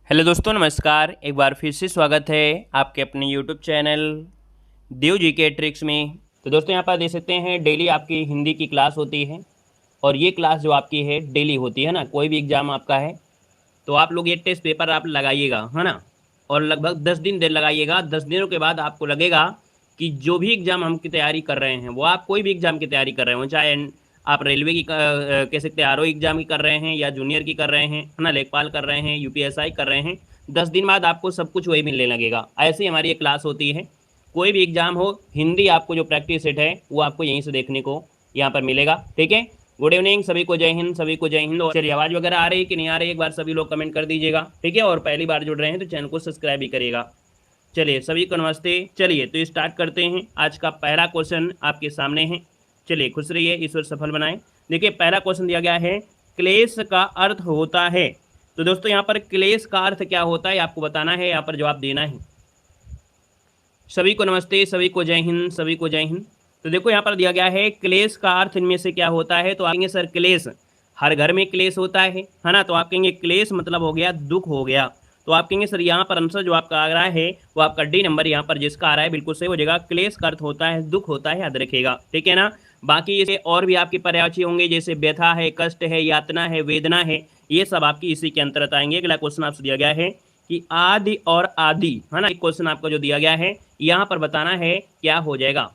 Hello दोस्तों, नमस्कार। एक बार फिर से स्वागत है आपके अपने यूट्यूब चैनल देव जी के ट्रिक्स में। तो दोस्तों, यहाँ पर देख सकते हैं डेली आपकी हिंदी की क्लास होती है और ये क्लास जो आपकी है डेली होती है ना। कोई भी एग्ज़ाम आपका है तो आप लोग ये टेस्ट पेपर आप लगाइएगा, है ना। और लगभग 10 दिन देर लगाइएगा। 10 दिनों के बाद आपको लगेगा कि जो भी एग्ज़ाम हम की तैयारी कर रहे हैं, वो आप कोई भी एग्ज़ाम की तैयारी कर रहे हो, चाहे आप रेलवे की कह सकते हैं, आरओ एग्ज़ाम की कर रहे हैं या जूनियर की कर रहे हैं, है ना, लेखपाल कर रहे हैं, यूपीएसआई कर रहे हैं। 10 दिन बाद आपको सब कुछ वही मिलने लगेगा। ऐसे ही हमारी ये क्लास होती है। कोई भी एग्ज़ाम हो, हिंदी आपको जो प्रैक्टिस सेट है वो आपको यहीं से देखने को यहाँ पर मिलेगा। ठीक है। गुड इवनिंग सभी को, जय हिंद, सभी को जय हिंद। और चलिए, आवाज़ वगैरह आ रही है कि नहीं आ रही है, एक बार सभी लोग कमेंट कर दीजिएगा। ठीक है। और पहली बार जुड़ रहे हैं तो चैनल को सब्सक्राइब भी करिएगा। चलिए, सभी को नमस्ते। चलिए तो स्टार्ट करते हैं। आज का पहला क्वेश्चन आपके सामने है। चलिए, खुश रहिए, ईश्वर सफल बनाए। देखिए, पहला क्वेश्चन दिया गया है, क्लेश का अर्थ होता है। तो दोस्तों, यहाँ पर क्लेश का अर्थ क्या होता है आपको बताना है, यहाँ पर जवाब देना है। सभी को नमस्ते, सभी को जय हिंद, सभी को जय हिंद। तो देखो, यहाँ पर दिया गया है क्लेश का अर्थ इनमें से क्या होता है। तो आप कहेंगे सर क्लेश, हर घर में क्लेश होता है ना। तो आप कहेंगे क्लेश मतलब हो गया दुख हो गया। तो आप कहेंगे सर यहाँ पर आंसर जो आपका आ रहा है वो आपका डी नंबर यहाँ पर जिसका आ रहा है बिल्कुल सही हो जाएगा। क्लेश का अर्थ होता है दुख होता है, याद रखेगा। ठीक है ना। बाकी इसे और भी आपके पर्यायवाची होंगे, जैसे व्यथा है, कष्ट है, यातना है, वेदना है, ये सब आपकी इसी के अंतर्गत आएंगे। अगला क्वेश्चन आपसे दिया गया है कि आदि और आदि, है ना। एक क्वेश्चन आपको जो दिया गया है यहाँ पर बताना है क्या हो जाएगा।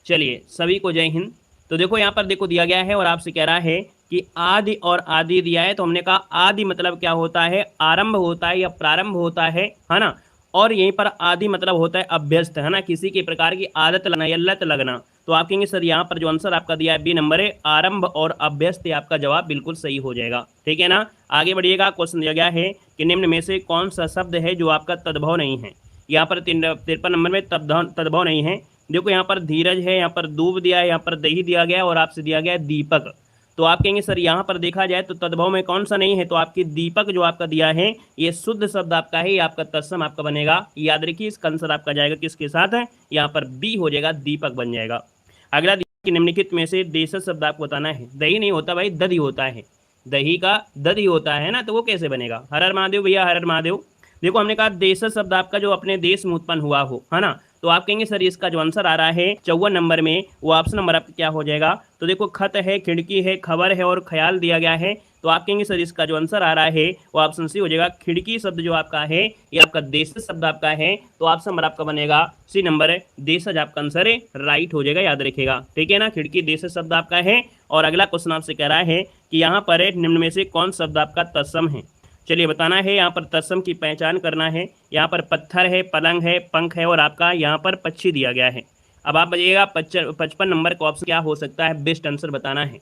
चलिए, सभी को जय हिंद। तो देखो, यहाँ पर देखो दिया गया है और आपसे कह रहा है कि आदि और आदि दिया है। तो हमने कहा आदि मतलब क्या होता है, आरंभ होता है या प्रारंभ होता है ना। और यहीं पर आदि मतलब होता है अभ्यस्त, है ना, किसी के प्रकार की आदत लगना या लत लगना। तो आप कहेंगे सर यहाँ पर जो आंसर आपका दिया है बी नंबर है, आरंभ और अभ्यस्त, आपका जवाब बिल्कुल सही हो जाएगा। ठीक है ना। आगे बढ़िएगा। क्वेश्चन दिया गया है कि निम्न में से कौन सा शब्द है जो आपका तद्भव नहीं है। यहाँ पर 53 नंबर में तद्भव नहीं है। देखो, यहाँ पर धीरज है, यहाँ पर दूब दिया है, यहाँ पर दही दिया गया है और आपसे दिया गया है दीपक। तो आप कहेंगे सर यहाँ पर देखा जाए तो तद्भव में कौन सा नहीं है। तो आपकी दीपक जो आपका दिया है ये शुद्ध शब्द आपका है, ये आपका तत्सम आपका बनेगा। याद रखिए, इसका आंसर आपका जाएगा किसके साथ है, यहाँ पर बी हो जाएगा, दीपक बन जाएगा। अगला कि निम्नलिखित में से देशज शब्द आपको बताना है। दही नहीं होता भाई, दधी होता है। दही का दधी होता है ना, तो वो कैसे बनेगा। हर हर महादेव भैया, हर हर महादेव। देखो, हमने कहा देशज शब्द आपका जो अपने देश में उत्पन्न हुआ हो, है ना। तो आप कहेंगे सर इसका जो आंसर आ रहा है 54 नंबर में, वो ऑप्शन नंबर आपका क्या हो जाएगा। तो देखो, खत है, खिड़की है, खबर है और ख्याल दिया गया है। तो आप कहेंगे सर इसका जो आंसर आ रहा है वो ऑप्शन सी हो जाएगा। खिड़की शब्द जो आपका है ये आपका देशज शब्द आपका है। तो ऑप्शन नंबर आपका बनेगा सी नंबर है, देशज आपका आंसर है, राइट हो जाएगा, याद रखेगा। ठीक है ना। खिड़की देशज शब्द आपका है। और अगला क्वेश्चन आपसे कह रहा है कि यहाँ पर निम्न में से कौन शब्द आपका तत्सम है। चलिए, बताना है। यहाँ पर तत्सम की पहचान करना है। यहाँ पर पत्थर है, पलंग है, पंख है और आपका यहाँ पर पक्षी दिया गया है। अब आप बताइएगा 55 नंबर का ऑप्शन क्या हो सकता है, बेस्ट आंसर बताना है।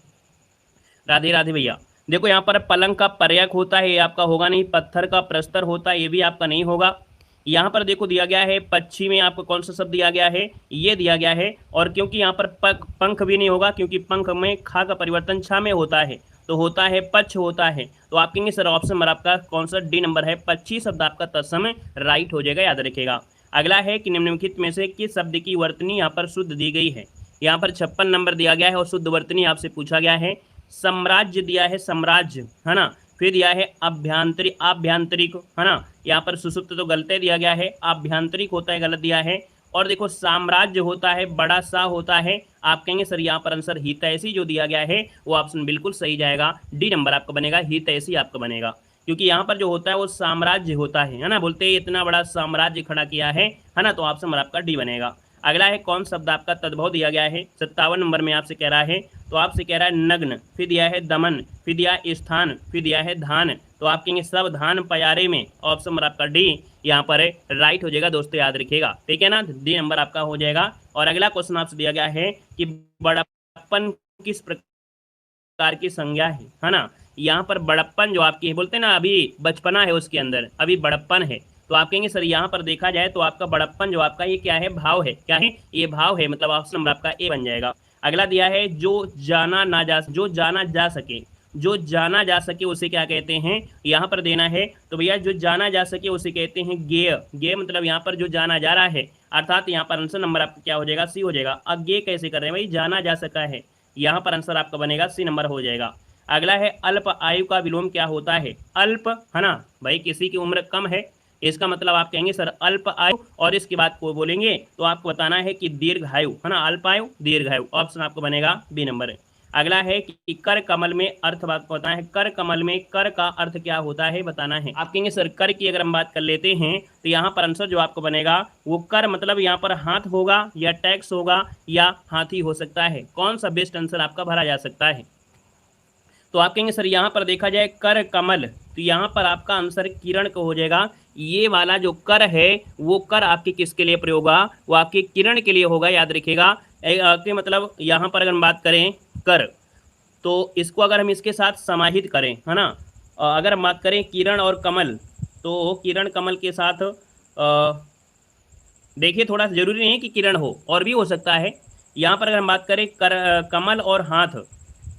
राधे राधे भैया। देखो, यहाँ पर पलंग का पर्यक होता है, ये आपका होगा नहीं। पत्थर का प्रस्तर होता है, ये भी आपका नहीं होगा। यहाँ पर देखो दिया गया है पक्षी में आपको कौन सा शब्द दिया गया है, ये दिया गया है। और क्योंकि यहाँ पर पंख भी नहीं होगा, क्योंकि पंख में खा का परिवर्तन छा में होता है, तो होता है पक्ष होता है। तो आप कहेंगे सर ऑप्शन नंबर आपका कौन सा डी नंबर है, पक्षी शब्द आपका तत्सम राइट हो जाएगा, याद रखेगा। अगला है कि निम्नलिखित में से किस शब्द की वर्तनी यहाँ पर शुद्ध दी गई है। यहाँ पर 56 नंबर दिया गया है और शुद्ध वर्तनी आपसे पूछा गया है। साम्राज्य दिया है, साम्राज्य, है ना। फिर दिया है आभ्यंतरिक, आभ्यंतरिक, है ना। यहाँ पर सुसुप्त तो गलत दिया गया है, आभ्यंतरिक होता है, गलत दिया है। और देखो, साम्राज्य होता है, बड़ा सा होता है। आप कहेंगे सर यहाँ पर आंसर हितैषी जो दिया गया है वो ऑप्शन बिल्कुल सही जाएगा, डी नंबर आपका बनेगा, हितैषी आपका बनेगा। क्योंकि यहाँ पर जो होता है वो साम्राज्य होता है ना। बोलते हैं इतना बड़ा साम्राज्य खड़ा किया है ना। तो ऑप्शन नंबर आपका डी बनेगा। अगला है कौन शब्द आपका तद्भव दिया गया है, 57 नंबर में आपसे कह रहा है। तो आपसे कह रहा है नग्न, फिर दिया है दमन, फिर दिया है स्थान, फिर दिया है धान। तो आप कहेंगे सब धान पयारे में, ऑप्शन नंबर आपका डी यहाँ पर है, राइट हो जाएगा दोस्तों, याद रखिएगा। ठीक है ना। डी नंबर आपका हो जाएगा। और अगला क्वेश्चन आपसे दिया गया है कि बड़प्पन किस प्रकार की संज्ञा है ना। यहाँ पर बड़प्पन जो आपकी है, बोलते हैं ना अभी बचपना है उसके अंदर, अभी बड़प्पन है। तो आप कहेंगे सर यहाँ पर देखा जाए तो आपका बड़प्पन जो आपका ये क्या है, भाव है। क्या है ये, भाव है, मतलब ऑप्शन नंबर आपका ए बन जाएगा। अगला दिया है जो जाना ना जा, जो जाना जा सके, जो जाना जा सके उसे क्या कहते हैं, यहाँ पर देना है। तो भैया जो जाना जा सके उसे कहते हैं गेय। गेय मतलब यहाँ पर जो जाना जा रहा है, अर्थात यहाँ पर आंसर नंबर आपका क्या हो जाएगा, सी हो जाएगा। अब गेय कैसे कर रहे हैं भाई, जाना जा सका है, यहाँ पर आंसर आपका बनेगा सी नंबर हो जाएगा। अगला है अल्प आयु का विलोम क्या होता है? अल्प, है ना भाई, किसी की उम्र कम है, इसका मतलब आप कहेंगे सर अल्प आयु, और इसके बाद को बोलेंगे तो आपको बताना है कि दीर्घायु, है ना, अल्पायु दीर्घायु। ऑप्शन आपको बनेगा बी नंबर। अगला है कि कर कमल में अर्थ बात बताना है। कर कमल में कर का अर्थ क्या होता है बताना है। आप कहेंगे सर कर की अगर हम बात कर लेते हैं तो यहाँ पर आंसर जो आपको बनेगा वो कर मतलब यहाँ पर हाथ होगा या टैक्स होगा या हाथी हो सकता है। कौन सा बेस्ट आंसर आपका भरा जा सकता है? तो आप कहेंगे सर यहाँ पर देखा जाए कर कमल, तो यहाँ पर आपका आंसर किरण का हो जाएगा। ये वाला जो कर है वो कर आपके किसके लिए प्रयोग होगा? वो आपके किरण के लिए होगा, याद रखिएगा। आपके मतलब यहाँ पर अगर हम बात करें कर, तो इसको अगर हम इसके साथ समाहित करें, है ना, अगर हम बात करें किरण और कमल, तो किरण कमल के साथ देखिए थोड़ा जरूरी नहीं है कि किरण हो, और भी हो सकता है। यहाँ पर अगर हम बात करें कमल और हाथ,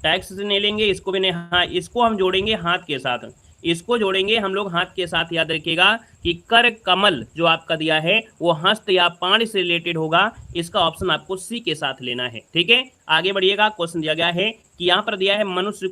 टैक्स से नहीं लेंगे, इसको भी नहीं, हाँ इसको हम जोड़ेंगे हाथ के साथ, इसको जोड़ेंगे हम लोग हाथ के साथ। याद रखिएगा कि कर कमल जो आपका दिया है वो हस्त या पाणी से रिलेटेड होगा। इसका ऑप्शन आपको सी के साथ लेना है। ठीक है, आगे बढ़िएगा। क्वेश्चन दिया गया है कि यहाँ पर दिया है मनुष्य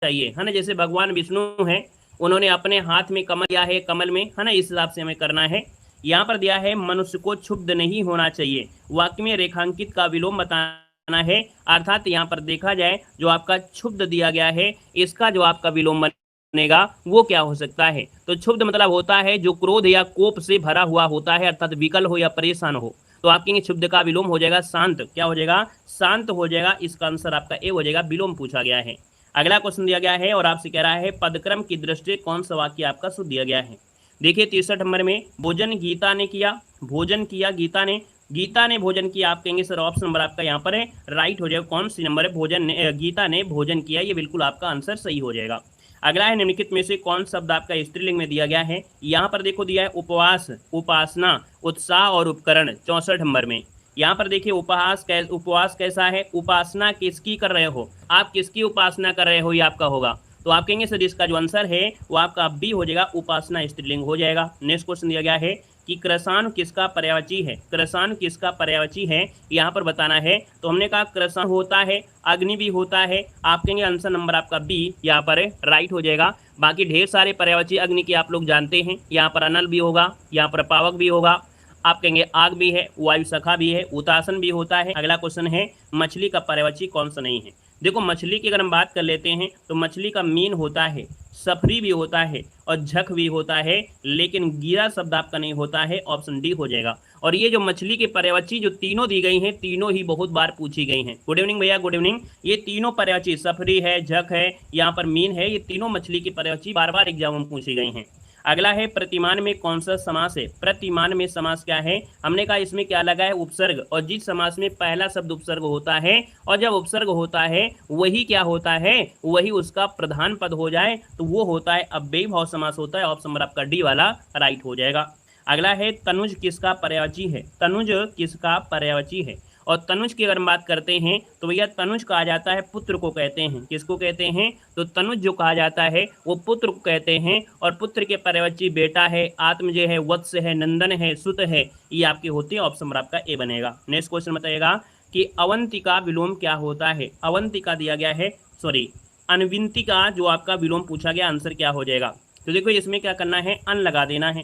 चाहिए, है ना, जैसे भगवान विष्णु हैं, उन्होंने अपने हाथ में कमल दिया है, कमल में, है ना, इस हिसाब से हमें करना है। यहाँ पर दिया है मनुष्य को क्षुब्ध नहीं होना चाहिए, वाक्य में रेखांकित का विलोम बताना है। अर्थात यहाँ पर देखा जाए जो आपका क्षुब्ध दिया गया है, इसका जो आपका विलोम बनेगा वो क्या हो सकता है? तो क्षुब्ध मतलब होता है जो क्रोध या कोप से भरा हुआ होता है, अर्थात विकल हो या परेशान हो। तो आप कहेंगे क्षुब्ध का विलोम हो जाएगा शांत। क्या हो जाएगा? शांत हो जाएगा। इसका आंसर आपका ए हो जाएगा, विलोम पूछा गया है। अगला क्वेश्चन दिया गया है और आपसे कह रहा है पदक्रम की दृष्टि कौन सा वाक्य आपका शुद्ध दिया गया है। देखिए 63 नंबर में भोजन गीता ने किया, भोजन किया गीता ने, गीता ने भोजन किया। आप कहेंगे सर ऑप्शन नंबर आपका यहाँ पर है राइट हो जाएगा। कौन सी नंबर है? भोजन ने, गीता ने भोजन किया, ये बिल्कुल आपका आंसर सही हो जाएगा। अगला है निम्नलिखित में से कौन शब्द आपका स्त्रीलिंग में दिया गया है। यहाँ पर देखो दिया है उपवास, उपासना, उत्साह और उपकरण 64 नंबर में। यहाँ पर देखिए उपवास कैसा है? उपासना किसकी कर रहे हो? आप किसकी उपासना कर रहे हो ये आपका होगा। तो आप कहेंगे सर इसका जो आंसर है वो आपका बी हो जाएगा, उपासना स्त्रीलिंग हो जाएगा। नेक्स्ट क्वेश्चन दिया गया है कि कृषाणु किसका पर्यायवाची है। कृषाणु किसका पर्यायवाची है यहाँ पर बताना है। तो हमने कहा कृषाणु होता है, अग्नि भी होता है। आप कहेंगे आंसर नंबर आपका बी यहाँ पर राइट हो जाएगा। बाकी ढेर सारे पर्यायवाची अग्नि के आप लोग जानते हैं। यहाँ पर अनल भी होगा, यहाँ पर पावक भी होगा, आप कहेंगे आग भी है, वायु सखा भी है, उतासन भी होता है। अगला क्वेश्चन है मछली का पर्यायवाची कौन सा नहीं है। देखो मछली की अगर हम बात कर लेते हैं तो मछली का मीन होता है, सफरी भी होता है और झक भी होता है, लेकिन गिरा शब्द आपका नहीं होता है। ऑप्शन डी हो जाएगा। और ये जो मछली के पर्यायवाची जो तीनों दी गई हैं, तीनों ही बहुत बार पूछी गई हैं। गुड इवनिंग भैया, गुड इवनिंग। ये तीनों पर्यायवाची सफरी है, झक है, यहाँ पर मीन है, ये तीनों मछली की पर्यायवाची बार बार एग्जाम में पूछी गई हैं। अगला है प्रतिमान में कौन सा समास है। प्रतिमान में समास क्या है? हमने कहा इसमें क्या लगा है? उपसर्ग। और जिस समास में पहला शब्द उपसर्ग होता है और जब उपसर्ग होता है वही क्या होता है? वही उसका प्रधान पद हो जाए तो वो होता है अव्ययी भाव समास होता है। ऑप्शन नंबर आपका डी वाला राइट हो जाएगा। अगला है तनुज किसका पर्यायवाची है। तनुज किसका पर्यायवाची है? और तनुज की अगर हम बात करते हैं तो भैया तनुज कहा जाता है पुत्र को कहते हैं। किसको कहते हैं? तो तनुज जो कहा जाता है वो पुत्र को कहते हैं। और पुत्र के पर्यायवाची बेटा है, आत्मज है, वत्स है, नंदन है, सुत है, ये आपके होते हैं। ऑप्शन नंबर आपका ए बनेगा। नेक्स्ट क्वेश्चन बताइएगा कि अवंतिका विलोम क्या होता है। अवंतिका दिया गया है, सॉरी अनविंतिका जो आपका विलोम पूछा गया, आंसर क्या हो जाएगा? तो देखो इसमें क्या करना है, अन लगा देना है।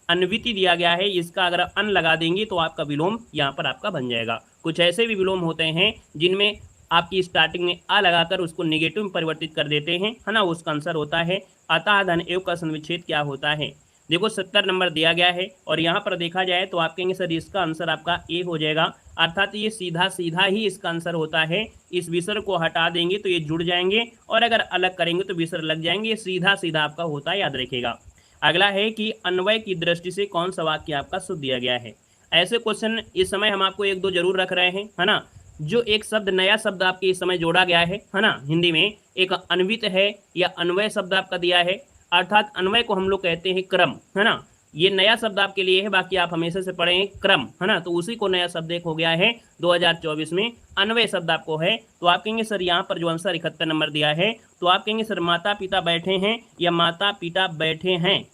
अन्विति दिया गया है, इसका अगर अन लगा देंगे तो आपका विलोम यहाँ पर आपका बन जाएगा। कुछ ऐसे भी विलोम होते हैं जिनमें आपकी स्टार्टिंग में आ लगाकर उसको नेगेटिव में परिवर्तित कर देते हैं, है ना, उसका आंसर होता है अतः धन एव का संविच्छेद क्या होता है। देखो 70 नंबर दिया गया है और यहाँ पर देखा जाए तो आप कहेंगे सर इसका आंसर आपका ए हो जाएगा। अर्थात ये सीधा सीधा ही इसका आंसर होता है। इस विसर्ग को हटा देंगे तो ये जुड़ जाएंगे और अगर अलग करेंगे तो विसर्ग लग जाएंगे। ये सीधा सीधा आपका होता है, याद रखिएगा। अगला है कि अन्वय की दृष्टि से कौन सा वाक्य आपका शुद्ध दिया गया है। ऐसे क्वेश्चन इस समय हम आपको एक दो जरूर रख रहे हैं, है ना। जो एक शब्द नया शब्द आपके इस समय जोड़ा गया है ना, हिंदी में एक अन्वित है या अन्वय शब्द आपका दिया है। अर्थात अन्वय को हम लोग कहते हैं क्रम, है ना। ये नया शब्द आपके लिए है, बाकी आप हमेशा से पढ़े हैं क्रम, है ना। तो उसी को नया शब्द एक हो गया है 2024 में, अन्वय शब्द आपको है। तो आप कहेंगे सर यहाँ पर जो आंसर 71 नंबर दिया है तो आप कहेंगे सर माता पिता बैठे हैं या माता पिता बैठे हैं।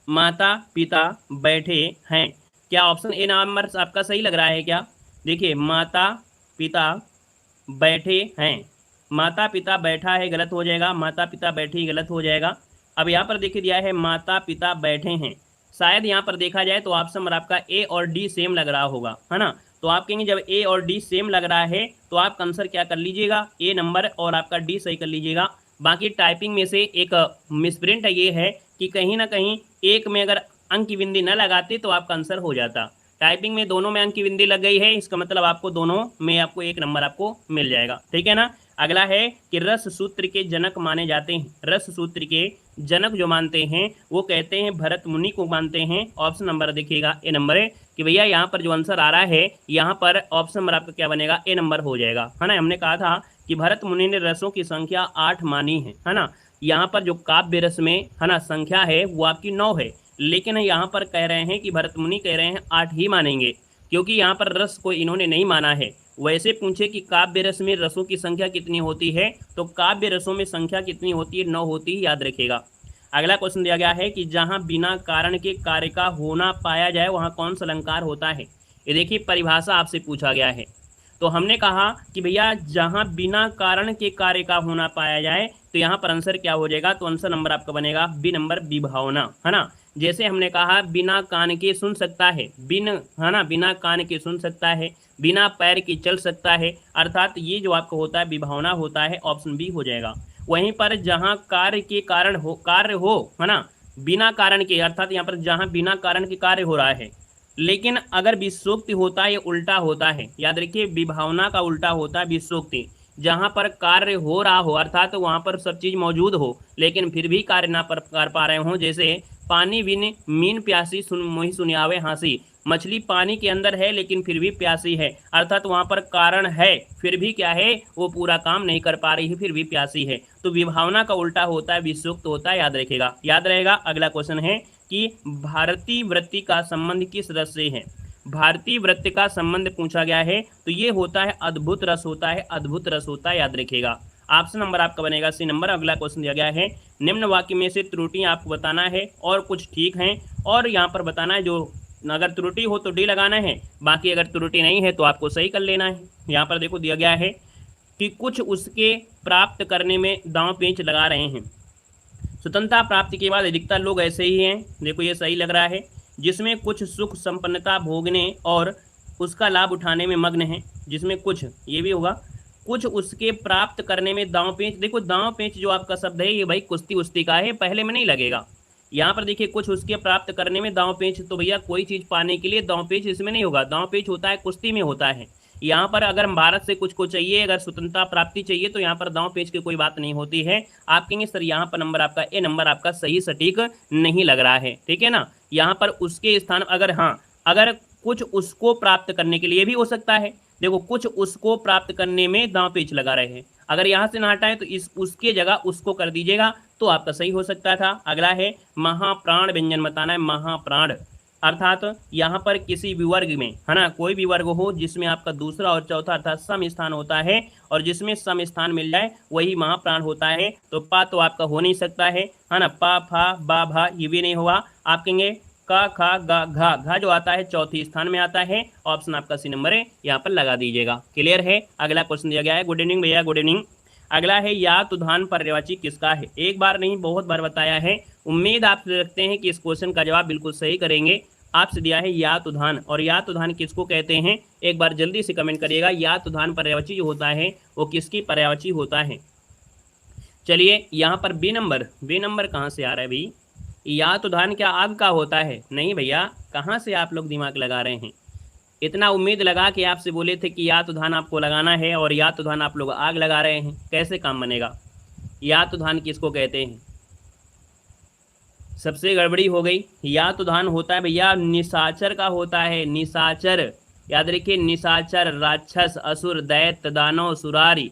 माता पिता बैठे हैं, क्या ऑप्शन ए नंबर आपका सही लग रहा है क्या? देखिए माता पिता बैठे हैं, माता पिता बैठा है गलत हो जाएगा, माता पिता बैठी गलत हो जाएगा। अब यहाँ पर देखिए दिया है माता पिता बैठे हैं, शायद यहाँ पर देखा जाए तो ऑप्शन नंबर आपका ए और डी सेम लग रहा होगा, है ना। तो आप कहेंगे जब ए और डी सेम लग रहा है तो आप आंसर क्या कर लीजिएगा, ए नंबर और आपका डी सही कर लीजिएगा। बाकी टाइपिंग में से एक मिसप्रिंट ये है कि कहीं ना कहीं एक में अगर अंक की बिंदी न लगाते तो आपका आंसर हो जाता। टाइपिंग में दोनों में अंक की बिंदी लग गई है, इसका मतलब आपको दोनों में आपको एक नंबर आपको मिल जाएगा, ठीक है ना। अगला है कि रस सूत्र के जनक माने जाते हैं। रस सूत्र के जनक जो मानते हैं वो कहते हैं भरत मुनि को मानते हैं। ऑप्शन नंबर देखिएगा ए नंबर है कि भैया यहाँ पर जो आंसर आ रहा है यहाँ पर ऑप्शन नंबर आपका क्या बनेगा, ए नंबर हो जाएगा, है ना। हमने कहा था कि भरत मुनि ने रसों की संख्या 8 मानी है ना। यहाँ पर जो काव्य रस में है ना संख्या है वो आपकी 9 है, लेकिन यहाँ पर कह रहे हैं कि भरत मुनि कह रहे हैं 8 ही मानेंगे, क्योंकि यहाँ पर रस को इन्होंने नहीं माना है। वैसे पूछे कि काव्य रस में रसों की संख्या कितनी होती है, तो काव्य रसों में संख्या कितनी होती है, 9 होती है, याद रखिएगा। अगला क्वेश्चन दिया गया है कि जहाँ बिना कारण के कार्य का होना पाया जाए वहाँ कौन सा अलंकार होता है। ये देखिए परिभाषा आपसे पूछा गया है, तो हमने कहा कि भैया जहाँ बिना कारण के कार्य का होना पाया जाए तो यहाँ पर आंसर क्या हो जाएगा, तो आंसर नंबर आपका बनेगा बी नंबर विभावना, है ना। जैसे हमने कहा बिना कान के सुन सकता है, है ना, बिना कान के सुन सकता है, बिना पैर के चल सकता है, अर्थात ये जो आपको होता है विभावना होता है, ऑप्शन बी हो जाएगा। वहीं पर जहाँ कार्य के कारण हो, कार्य हो, है ना, बिना कारण के, अर्थात यहाँ पर जहाँ बिना कारण के कार्य हो रहा है, लेकिन अगर विषोक्ति होता है ये उल्टा होता है, याद रखिए विभावना का उल्टा होता है विषोक्ति। जहाँ पर कार्य हो रहा हो अर्थात तो वहाँ पर सब चीज़ मौजूद हो लेकिन फिर भी कार्य ना कर पा रहे हों, जैसे पानी बिन मीन प्यासी सुन मोहि सुनियावे हाँसी। मछली पानी के अंदर है लेकिन फिर भी प्यासी है, अर्थात वहाँ पर कारण है फिर भी क्या है, वो पूरा काम नहीं कर पा रही है, फिर भी प्यासी है। तो विभावना का उल्टा होता है विषोक्त होता है, याद रखेगा, याद रहेगा। अगला क्वेश्चन है कि भारतीय वृत्ति का संबंध किस रस से है। भारतीय वृत्ति का संबंध पूछा गया है तो ये होता है अद्भुत रस होता है, अद्भुत रस होता है, याद रखिएगा। ऑप्शन नंबर आपका बनेगा सी नंबर। अगला क्वेश्चन दिया गया है निम्न वाक्य में से त्रुटियां आपको बताना है और कुछ ठीक हैं और यहाँ पर बताना है, जो अगर त्रुटि हो तो डी लगाना है, बाकी अगर त्रुटि नहीं है तो आपको सही कर लेना है। यहाँ पर देखो दिया गया है कि कुछ उसके प्राप्त करने में दांव पेंच लगा रहे हैं। स्वतंत्रता प्राप्ति के बाद अधिकतर लोग ऐसे ही हैं, देखो ये सही लग रहा है, जिसमें कुछ सुख संपन्नता भोगने और उसका लाभ उठाने में मग्न है, जिसमें कुछ ये भी होगा, कुछ उसके प्राप्त करने में दांव पेंच। देखो दांव पेंच जो आपका शब्द है ये भाई कुश्ती उस्ती का है, पहले में नहीं लगेगा। यहाँ पर देखिए कुछ उसके प्राप्त करने में दांव पेंच, तो भैया कोई चीज़ पाने के लिए दांव पेंच इसमें नहीं होगा, दांव पेंच होता है कुश्ती में होता है। यहाँ पर अगर भारत से कुछ को चाहिए, अगर स्वतंत्रता प्राप्ति चाहिए तो यहाँ पर दांव पेंच की कोई बात नहीं होती है। आप कहेंगे सर यहाँ पर नंबर आपका ए नंबर आपका सही सटीक नहीं लग रहा है, ठीक है ना। यहाँ पर उसके स्थान अगर, हाँ अगर कुछ उसको प्राप्त करने के लिए भी हो सकता है, देखो कुछ उसको प्राप्त करने में दांव पेंच लगा रहे हैं, अगर यहाँ से ना हटाएं तो इस उसके जगह उसको कर दीजिएगा तो आपका सही हो सकता था। अगला है महाप्राण व्यंजन बताना है, महाप्राण अर्थात यहाँ पर किसी भी वर्ग में, है ना, कोई भी वर्ग हो जिसमें आपका दूसरा और चौथा अर्थात सम स्थान होता है और जिसमें सम स्थान मिल जाए वही महाप्राण होता है। तो पा तो आपका हो नहीं सकता है ना, पा फा बा भा ये भी नहीं होगा। आप कहेंगे का खा गा घा, घा जो आता है चौथी स्थान में आता है, ऑप्शन आपका सी नंबर है, यहाँ पर लगा दीजिएगा। क्लियर है। अगला क्वेश्चन दिया गया है, गुड इवनिंग भैया, गुड इवनिंग। अगला है या तुधान पर्यायवाची किसका है। एक बार नहीं बहुत बार बताया है, उम्मीद आप रखते हैं कि इस क्वेश्चन का जवाब बिल्कुल सही करेंगे। आपसे दिया है या तुधान, और या तुधान किसको कहते हैं, एक बार जल्दी से कमेंट करिएगा। या तुधान पर्यायवाची जो होता है वो किसकी पर्यायवाची होता है। चलिए यहाँ पर बी नंबर कहाँ से आ रहा है भाई, या तुधान क्या आग का होता है। नहीं भैया, कहाँ से आप लोग दिमाग लगा रहे हैं। इतना उम्मीद लगा कि आपसे बोले थे कि या तुधान आपको लगाना है और या तुधान आप लोग आग लगा रहे हैं, कैसे काम बनेगा। या तुधान किसको कहते हैं, सबसे गड़बड़ी हो गई। या तुधान होता है भैया निशाचर का होता है, निशाचर, याद रखिए निशाचर, राक्षस, असुर, दैत्य, दानव, सुरारी,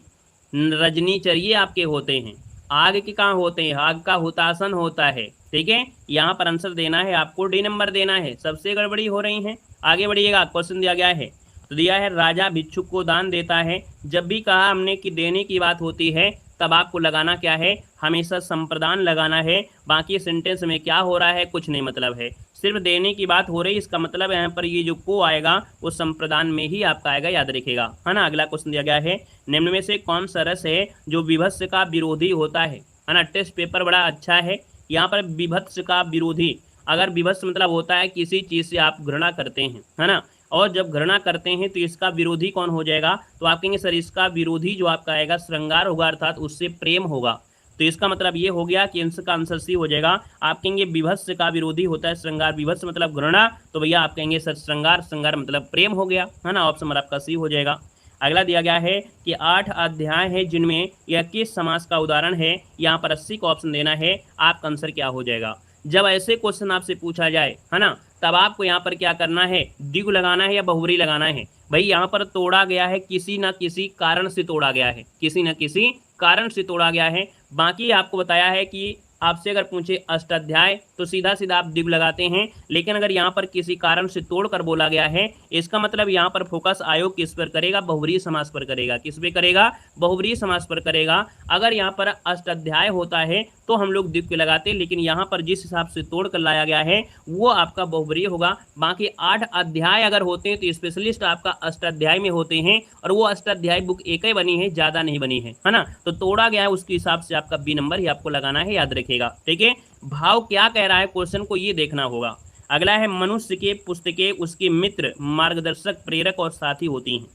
रजनीचर ये आपके होते हैं। आग के कहाँ होते हैं, आग का हुतासन होता है, ठीक है। यहाँ पर आंसर देना है आपको, डी नंबर देना है, सबसे गड़बड़ी हो रही है। आगे बढ़िएगा, क्वेश्चन दिया गया है तो दिया है राजा भिक्षुक को दान देता है। जब भी कहा हमने कि देने की बात होती है तब आपको लगाना क्या है, हमेशा संप्रदान लगाना है। बाकी सेंटेंस में क्या हो रहा है कुछ नहीं मतलब है, सिर्फ देने की बात हो रही है। इसका मतलब यहाँ पर ये जो को आएगा वो संप्रदान में ही आपका आएगा, याद रखिएगा, है ना। अगला क्वेश्चन दिया गया है, निम्न में से कौन सा रस है जो विभत्स का विरोधी होता है ना। टेस्ट पेपर बड़ा अच्छा है। यहाँ पर विभत्स का विरोधी, अगर विभत्स मतलब होता है किसी चीज़ से आप घृणा करते हैं, है ना, और जब घृणा करते हैं तो इसका विरोधी कौन हो जाएगा, तो आप कहेंगे सर इसका विरोधी जो आपका आएगा श्रृंगार होगा, अर्थात उससे प्रेम होगा। तो इसका मतलब ये हो गया कि इसका आंसर सी हो जाएगा। आप कहेंगे विभत्स का विरोधी होता है श्रृंगार, विभत्स मतलब घृणा, तो भैया आप कहेंगे सर श्रृंगार, श्रृंगार मतलब प्रेम हो गया, है ना। ऑप्शन नंबर आपका सी हो जाएगा। अगला दिया गया है कि 8 अध्याय है जिनमें यह किस समास का उदाहरण है, यहाँ पर 80 का ऑप्शन देना है। आपका आंसर क्या हो जाएगा। जब ऐसे क्वेश्चन आपसे पूछा जाए, है ना, तब आपको यहाँ पर क्या करना है, द्विगु लगाना है या बहुव्रीहि लगाना है। भाई यहाँ पर तोड़ा गया है, किसी न किसी कारण से तोड़ा गया है, किसी न किसी कारण से तोड़ा गया है। बाकी आपको बताया है कि आपसे अगर पूछे अष्टाध्याय तो सीधा सीधा आप द्विगु लगाते हैं, लेकिन अगर यहाँ पर किसी कारण से तोड़कर बोला गया है, इसका मतलब यहाँ पर फोकस आयोग किस पर करेगा, बहुव्रीहि समास पर करेगा। किस पे करेगा, बहुव्रीहि समास पर करेगा। अगर यहाँ पर अष्टाध्याय होता है तो हम लोग द्विगु लगाते, लेकिन यहाँ पर जिस हिसाब से तोड़ कर लाया गया है वो आपका बहुव्रीहि होगा। बाकी 8 अध्याय अगर होते हैं तो स्पेशलिस्ट आपका अष्टाध्याय में होते हैं, और वो अष्टाध्याय बुक एक ही बनी है, ज़्यादा नहीं बनी है ना। तो तोड़ा गया है उसके हिसाब से आपका बी नंबर ही आपको लगाना है, याद रखिएगा, ठीक है। भाव क्या कह रहा है क्वेश्चन को ये देखना होगा। अगला है, मनुष्य के पुस्तकें उसके मित्र, मार्गदर्शक, प्रेरक और साथी होती हैं।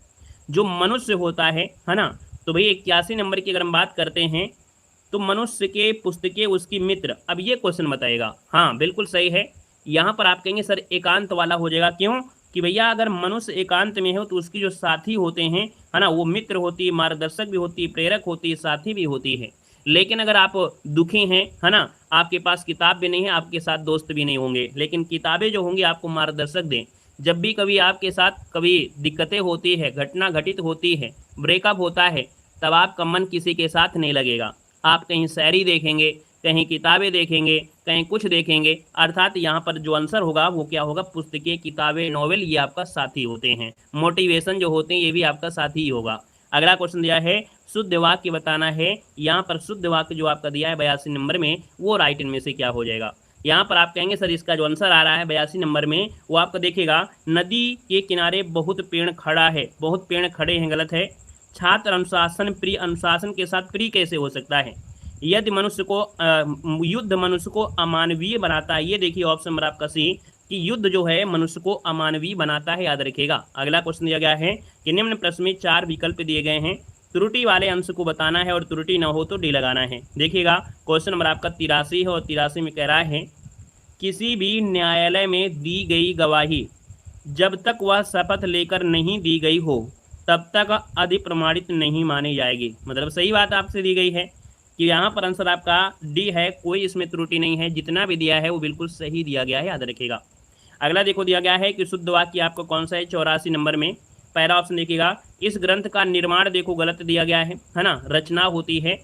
जो मनुष्य होता है ना, तो भाई 81 नंबर की अगर हम बात करते हैं तो मनुष्य के पुस्तकें उसकी मित्र, अब ये क्वेश्चन बताएगा। हाँ बिल्कुल सही है। यहाँ पर आप कहेंगे सर एकांत वाला हो जाएगा, क्यों कि भैया अगर मनुष्य एकांत में हो तो उसकी जो साथी होते हैं, है ना, वो मित्र होती है, मार्गदर्शक भी होती है, प्रेरक होती है, साथी भी होती है। लेकिन अगर आप दुखी हैं, है ना, आपके पास किताब भी नहीं है, आपके साथ दोस्त भी नहीं होंगे, लेकिन किताबें जो होंगी आपको मार्गदर्शक दें। जब भी कभी आपके साथ कभी दिक्कतें होती है, घटना घटित होती है, ब्रेकअप होता है, तब आपका मन किसी के साथ नहीं लगेगा। आप कहीं शायरी देखेंगे, कहीं किताबें देखेंगे, कहीं कुछ देखेंगे, अर्थात यहाँ पर जो आंसर होगा वो क्या होगा, पुस्तकें, किताबें, नॉवेल, ये आपका साथी होते हैं। मोटिवेशन जो होते हैं ये भी आपका साथी ही होगा। अगला क्वेश्चन दिया है, शुद्ध वाक्य बताना है। यहाँ पर शुद्ध वाक्य जो आपका दिया है 82 नंबर में, वो राइट इनमें से क्या हो जाएगा। यहाँ पर आप कहेंगे सर इसका जो आंसर आ रहा है 82 नंबर में, वो आपका देखिएगा, नदी के किनारे बहुत पेड़ खड़ा है, बहुत पेड़ खड़े हैं, गलत है। छात्र अनुशासन प्रिय, अनुशासन के साथ प्रिय कैसे हो सकता है। यदि मनुष्य को युद्ध मनुष्य को अमानवीय बनाता है, ये देखिए ऑप्शन नंबर आपका सी, कि युद्ध जो है मनुष्य को अमानवीय बनाता है, याद रखिएगा। अगला क्वेश्चन दिया गया है कि निम्न प्रश्न में 4 विकल्प दिए गए हैं, त्रुटि वाले अंश को बताना है और त्रुटि न हो तो डी लगाना है। देखिएगा क्वेश्चन नंबर आपका 83 है, और 83 में कह रहा है, किसी भी न्यायालय में दी गई गवाही जब तक वह शपथ लेकर नहीं दी गई हो तब तक अधिप्रमाणित नहीं मानी जाएगी। मतलब सही बात आपसे दी गई है कि यहाँ पर आंसर आपका डी है, कोई इसमें त्रुटि नहीं है, जितना भी दिया है वो बिल्कुल सही दिया गया है, याद रखिएगा। अगला देखो दिया गया है कि शुद्ध वाक्य आपको कौन सा है, 84 नंबर में। पहला ऑप्शन देखिएगा, इस ग्रंथ का निर्माण देखो गलत दिया गया है ना, रचना होती है।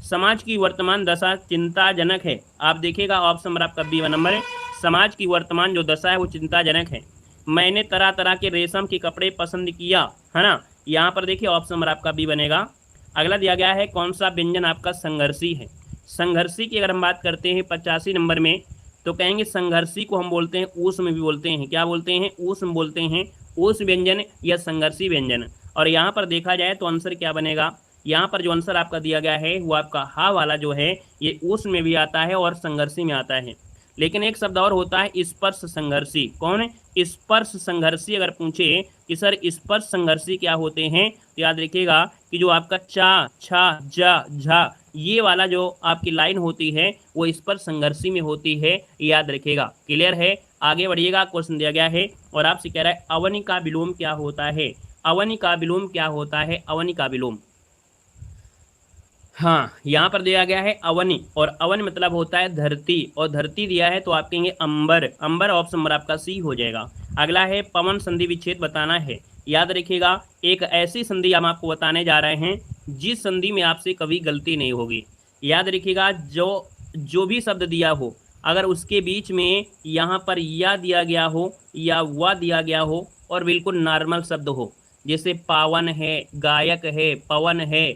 समाज की वर्तमान दशा चिंताजनक है, आप देखिएगा ऑप्शन नंबर आपका बी नंबर है, समाज की वर्तमान जो दशा है वो चिंताजनक है। मैंने तरह तरह के रेशम के कपड़े पसंद किया, है ना, यहाँ पर देखिए ऑप्शन नंबर आपका बी बनेगा। अगला दिया गया है, कौन सा व्यंजन आपका संघर्षी है। संघर्षी की अगर हम बात करते हैं 85 नंबर में, तो कहेंगे संघर्षी को हम बोलते हैं ऊष्म में भी बोलते हैं, क्या बोलते हैं, ऊष्म बोलते हैं, ऊष्म व्यंजन या संघर्षी व्यंजन। और यहाँ पर देखा जाए तो आंसर क्या बनेगा, यहाँ पर जो आंसर आपका दिया गया है वो आपका हा वाला जो है ये ऊष्म में भी आता है और संघर्षी में आता है। लेकिन एक शब्द और होता है स्पर्श संघर्षी, कौन है, स्पर्श संघर्षी। अगर पूछे कि सर स्पर्श संघर्षी क्या होते हैं, तो याद रखिएगा कि जो आपका चा, छा, जा, झा, ये वाला जो आपकी लाइन होती है वो स्पर्श संघर्षी में होती है, याद रखिएगा। क्लियर है, आगे बढ़िएगा। क्वेश्चन दिया गया है और आपसे कह रहा है अवनि का विलोम क्या होता है। अवनि का विलोम क्या होता है, अवनि का विलोम, हाँ यहाँ पर दिया गया है अवनि, और अवन मतलब होता है धरती, और धरती दिया है तो आप कहेंगे अंबर, अंबर ऑप्शन नंबर आपका सी हो जाएगा। अगला है पवन संधि विच्छेद बताना है। याद रखिएगा एक ऐसी संधि हम आपको बताने जा रहे हैं जिस संधि में आपसे कभी गलती नहीं होगी। याद रखिएगा जो भी शब्द दिया हो, अगर उसके बीच में यहाँ पर या दिया गया हो या वा दिया गया हो और बिल्कुल नॉर्मल शब्द हो, जैसे पावन है, गायक है, पवन है,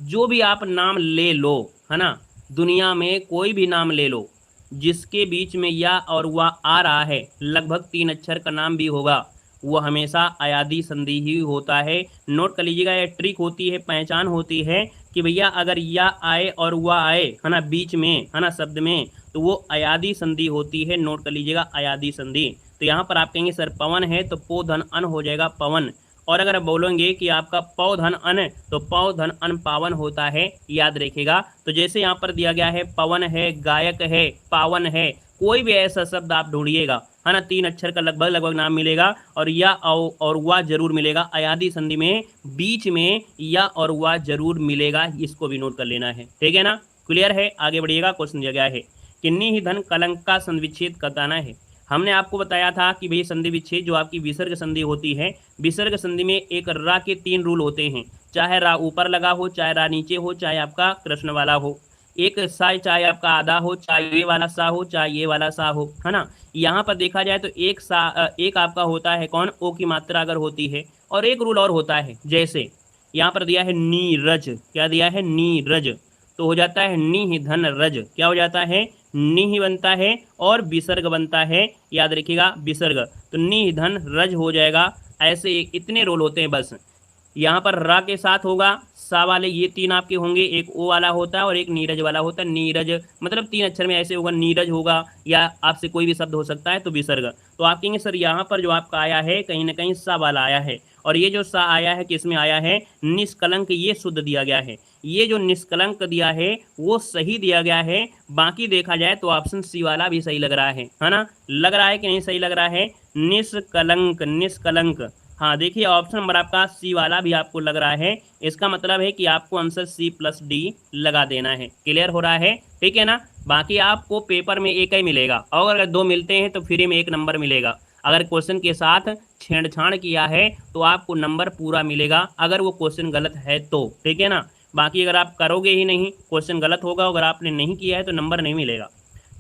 जो भी आप नाम ले लो, है ना, दुनिया में कोई भी नाम ले लो जिसके बीच में या और वह आ रहा है, लगभग 3 अक्षर का नाम भी होगा, वो हमेशा अयादी संधि ही होता है। नोट कर लीजिएगा, ये ट्रिक होती है, पहचान होती है कि भैया अगर या आए और वह आए, है ना, बीच में, है ना, शब्द में, तो वो अयादी संधि होती है। नोट कर लीजिएगा, अयादी संधि। तो यहाँ पर आप कहेंगे सर पवन है तो पो धन अन हो जाएगा पवन। और अगर बोलेंगे कि आपका पौ धन अन, तो पौ धन अन पावन होता है, याद रखिएगा। तो जैसे यहाँ पर दिया गया है पवन है, गायक है, पावन है, कोई भी ऐसा शब्द आप ढूंढिएगा, है ना, 3 अक्षर का लगभग लगभग नाम मिलेगा और या और वह जरूर मिलेगा। अयादी संधि में बीच में या और वह जरूर मिलेगा, इसको भी नोट कर लेना है, ठीक है ना। क्लियर है, आगे बढ़िएगा। क्वेश्चन दिया गया है किन्नी ही धन कलंक का संविच्छेद बताना है। हमने आपको बताया था कि भाई संधि विच्छेद जो आपकी विसर्ग संधि होती है, विसर्ग संधि में एक रा के 3 रूल होते हैं, चाहे रा ऊपर लगा हो, चाहे रा नीचे हो, चाहे आपका कृष्ण वाला हो, एक सा चाहे आपका आधा हो, चाहे ये वाला सा हो, चाहे ये वाला सा हो, है ना। यहाँ पर देखा जाए तो एक आपका होता है कौन, ओ की मात्रा अगर होती है, और एक रूल और होता है, जैसे यहाँ पर दिया है नीरज, क्या दिया है, नीरज, तो हो जाता है नी ही धन रज, क्या हो जाता है, नी ही बनता है और विसर्ग बनता है, याद रखिएगा विसर्ग, तो नी ही धन रज हो जाएगा। ऐसे इतने रोल होते हैं बस। यहाँ पर रा के साथ होगा, सा वाले ये 3 आपके होंगे, एक ओ वाला होता है और एक नीरज वाला होता है। नीरज मतलब 3 अक्षर में ऐसे होगा, नीरज होगा, या आपसे कोई भी शब्द हो सकता है, तो विसर्ग। तो आप कहेंगे सर यहाँ पर जो आपका आया है कहीं ना कहीं सा वाला आया है, और ये जो सा आया है किस में आया है, निष्कलंक, ये शुद्ध दिया गया है। ये जो निष्कलंक दिया है वो सही दिया गया है। बाकी देखा जाए तो ऑप्शन सी वाला भी सही लग रहा है ना, लग रहा है कि नहीं सही लग रहा है, निष्कलंक, निष्कलंक। हाँ देखिए, ऑप्शन नंबर आपका सी वाला भी आपको लग रहा है, इसका मतलब है कि आपको आंसर C+D लगा देना है। क्लियर हो रहा है, ठीक है ना। बाकी आपको पेपर में एक ही मिलेगा, और अगर 2 मिलते हैं तो फ्री में 1 नंबर मिलेगा। अगर क्वेश्चन के साथ छेड़छाड़ किया है तो आपको नंबर पूरा मिलेगा, अगर वो क्वेश्चन गलत है तो, ठीक है ना। बाकी अगर आप करोगे ही नहीं, क्वेश्चन गलत होगा, अगर आपने नहीं किया है तो नंबर नहीं मिलेगा।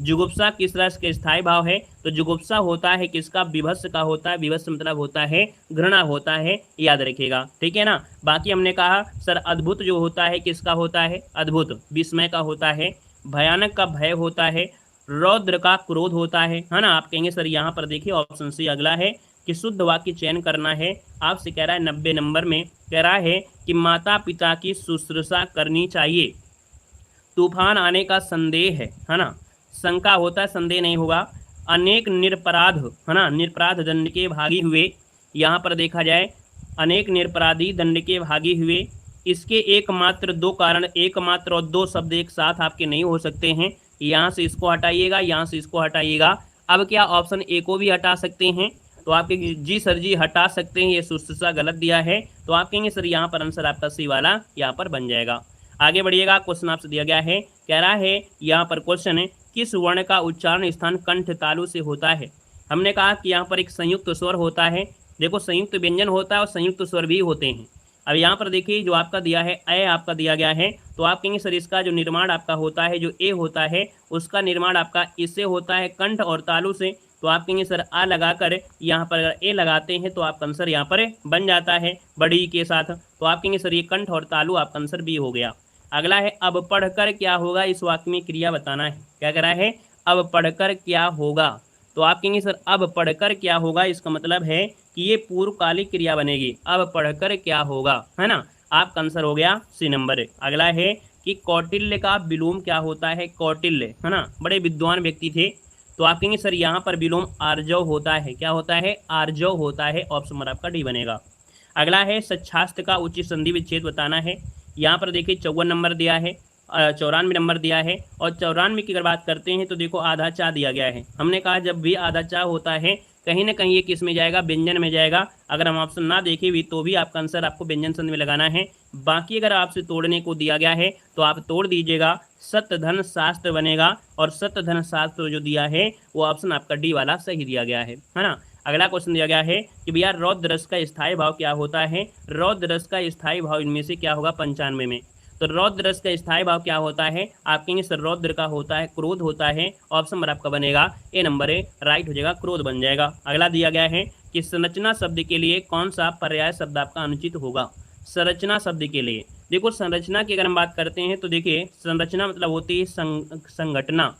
जुगुप्सा किस रस के स्थायी भाव है, तो जुगुप्सा होता है किसका, विभत्स का होता है। विभत्स मतलब होता है घृणा होता है, याद रखिएगा, ठीक है ना। बाकी हमने कहा सर अद्भुत जो होता है किसका होता है, अद्भुत विस्मय का होता है। भयानक का भय होता है। रौद्र का क्रोध होता है ना। आप कहेंगे सर यहाँ पर देखिए ऑप्शन सी अगला है कि शुद्ध वाक्य चयन करना है। आपसे कह रहा है 90 नंबर में कह रहा है कि माता पिता की शुश्रूषा करनी चाहिए। तूफान आने का संदेह है ना, शंका होता है, संदेह नहीं होगा। अनेक निरपराध, है ना, निरपराध दंड के भागी हुए, यहाँ पर देखा जाए अनेक निरपराधी दंड के भागी हुए। इसके एकमात्र 2 कारण, एकमात्र और 2 शब्द एक साथ आपके नहीं हो सकते हैं। यहाँ से इसको हटाइएगा, यहाँ से इसको हटाइएगा। अब क्या ऑप्शन ए को भी हटा सकते हैं, तो आपके जी सर जी हटा सकते हैं, ये शुश्रूषा गलत दिया है, तो आप कहेंगे सर यहाँ पर आंसर आपका सी वाला यहाँ पर बन जाएगा। आगे बढ़िएगा, क्वेश्चन आपसे दिया गया है, कह रहा है यहाँ पर क्वेश्चन है किस वर्ण का उच्चारण स्थान कंठ तालु से होता है। हमने कहा कि यहाँ पर एक संयुक्त स्वर होता है। देखो संयुक्त व्यंजन होता है और संयुक्त स्वर भी होते हैं। अब यहाँ पर देखिए जो आपका दिया है ए आपका दिया गया है, तो आप कहेंगे सर इसका जो निर्माण आपका होता है, जो ए होता है उसका निर्माण आपका इससे होता है कंठ और तालु से। तो आप कहेंगे सर आ लगाकर यहाँ पर अगर ए लगाते हैं तो आपका आंसर यहाँ पर बन जाता है बड़ी के साथ। तो आप कहेंगे सर ये कंठ और तालु आपका आंसर बी हो गया। अगला है अब पढ़कर क्या होगा, इस वाक्य में क्रिया बताना है। क्या कह रहा है, अब पढ़कर क्या होगा, तो आप कहेंगे सर अब पढ़कर क्या होगा, इसका मतलब है कि ये पूर्वकालिक क्रिया बनेगी। अब पढ़कर क्या होगा, है ना, आपका आंसर हो गया सी नंबर। अगला है कि कौटिल्य का विलोम क्या होता है, कौटिल्य, है ना, बड़े विद्वान व्यक्ति थे। तो आप कहेंगे सर यहाँ पर विलोम आर्जव होता है। क्या होता है, आर्जव होता है। ऑप्शन नंबर आपका डी बनेगा। अगला है सच्छास्त्र का उचित संधि विच्छेद बताना है। यहाँ पर देखिए 54 नंबर दिया है, 94 नंबर दिया है, और 94 की अगर बात करते हैं तो देखो आधा चा दिया गया है। हमने कहा जब भी आधा चा होता है कहीं ना कहीं ये किस में जाएगा, व्यंजन में जाएगा। अगर हम ऑप्शन ना देखें भी तो भी आपका आंसर आपको व्यंजन संधि में लगाना है। बाकी अगर आपसे तोड़ने को दिया गया है तो आप तोड़ दीजिएगा, सत्य धन शास्त्र बनेगा, और सत्य धन शास्त्र जो दिया है वो ऑप्शन आपका डी वाला सही दिया गया है ना। अगला क्वेश्चन दिया गया है कि भैया रौद्र रस का स्थायी भाव क्या होता है। रौद्र रस का स्थायी भाव इनमें से क्या होगा 95 में। तो रौद्र रस का स्थायी भाव क्या होता है, आप कहेंगे सर रौद्र का होता है क्रोध होता है। ऑप्शन नंबर आपका बनेगा ए नंबर है, राइट हो जाएगा, क्रोध बन जाएगा। अगला दिया गया है कि संरचना शब्द के लिए कौन सा पर्याय शब्द आपका अनुचित होगा। संरचना शब्द के लिए देखो संरचना की अगर हम बात करते हैं तो देखिए संरचना मतलब होती है संगठना,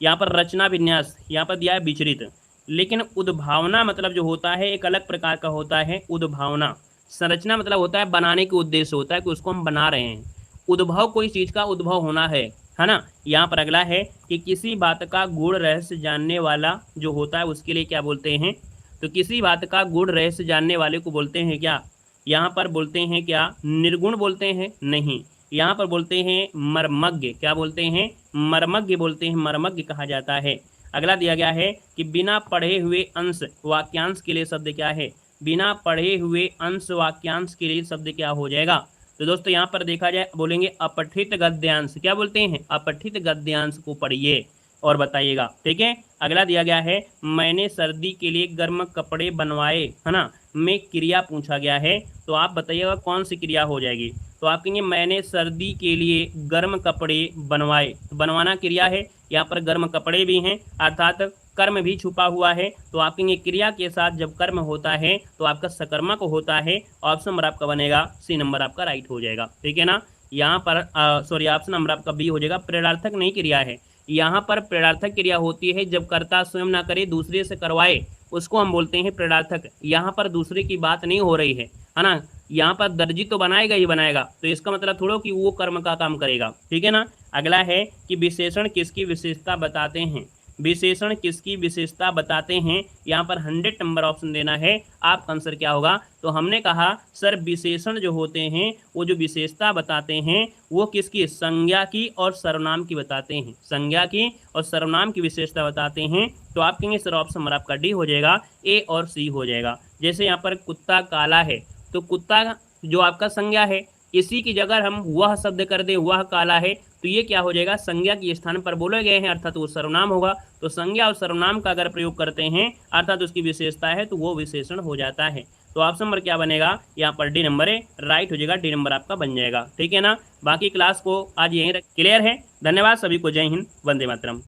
यहाँ पर रचना विन्यास यहाँ पर दिया है विचरित। लेकिन उद्भावना मतलब जो होता है एक अलग प्रकार का होता है उद्भावना। संरचना मतलब होता है बनाने के उद्देश्य होता है कि उसको हम बना रहे हैं। उद्भव कोई चीज़ का उद्भव होना है ना। यहाँ पर अगला है कि किसी बात का गूढ़ रहस्य जानने वाला जो होता है उसके लिए क्या बोलते हैं, तो किसी बात का गूढ़ रहस्य जानने वाले को बोलते हैं क्या, यहाँ पर बोलते हैं क्या निर्गुण बोलते हैं, नहीं, यहाँ पर बोलते हैं मर्मज्ञ। क्या बोलते हैं, मर्मज्ञ बोलते हैं, मर्मज्ञ कहा जाता है। अगला दिया गया है कि बिना पढ़े हुए अंश वाक्यांश के लिए शब्द क्या है, बिना पढ़े हुए अंश वाक्यांश के लिए शब्द क्या हो जाएगा। तो दोस्तों यहाँ पर देखा जाए बोलेंगे अपठित गद्यांश। क्या बोलते हैं, अपठित गद्यांश को पढ़िए और बताइएगा, ठीक है। अगला दिया गया है मैंने सर्दी के लिए गर्म कपड़े बनवाए, है ना, में क्रिया पूछा गया है, तो आप बताइएगा कौन सी क्रिया हो जाएगी। तो आप कहेंगे मैंने सर्दी के लिए गर्म कपड़े बनवाए, तो बनवाना क्रिया है, यहाँ पर गर्म कपड़े भी हैं अर्थात कर्म भी छुपा हुआ है। तो आप कहेंगे क्रिया के साथ जब कर्म होता है तो आपका सकर्मक होता है। ऑप्शन नंबर आपका बनेगा सी नंबर आपका राइट हो जाएगा, ठीक है ना। यहाँ पर सॉरी ऑप्शन नंबर आपका बी हो जाएगा, प्रेरणार्थक नहीं क्रिया है। यहाँ पर प्रेरणार्थक क्रिया होती है जब कर्ता स्वयं ना करे दूसरे से करवाए, उसको हम बोलते हैं प्रेरणार्थक। यहाँ पर दूसरे की बात नहीं हो रही है ना। यहाँ पर दर्जी तो बनाएगा ही बनाएगा, तो इसका मतलब थोड़ा कि वो कर्म का काम करेगा, ठीक है ना। अगला है कि विशेषण किसकी विशेषता बताते हैं, विशेषण किसकी विशेषता बताते हैं। यहाँ पर 100 नंबर ऑप्शन देना है, आपका आंसर क्या होगा। तो हमने कहा सर विशेषण जो होते हैं वो जो विशेषता बताते हैं वो किसकी, संज्ञा की और सर्वनाम की बताते हैं, संज्ञा की और सर्वनाम की विशेषता बताते हैं। तो आप कहेंगे सर ऑप्शन नंबर आपका डी हो जाएगा, ए और सी हो जाएगा। जैसे यहाँ पर कुत्ता काला है, तो कुत्ता जो आपका संज्ञा है, इसी की जगह हम वह शब्द कर दें वह काला है, तो ये क्या हो जाएगा, संज्ञा के स्थान पर बोले गए हैं अर्थात वो सर्वनाम होगा। तो संज्ञा और सर्वनाम का अगर प्रयोग करते हैं अर्थात उसकी विशेषता है तो वो विशेषण हो जाता है। तो ऑप्शन नंबर क्या बनेगा, यहाँ पर डी नंबर है राइट हो जाएगा, डी नंबर आपका बन जाएगा, ठीक है ना। बाकी क्लास को आज यहीं क्लियर है। धन्यवाद सभी को, जय हिंद, वंदे मातरम।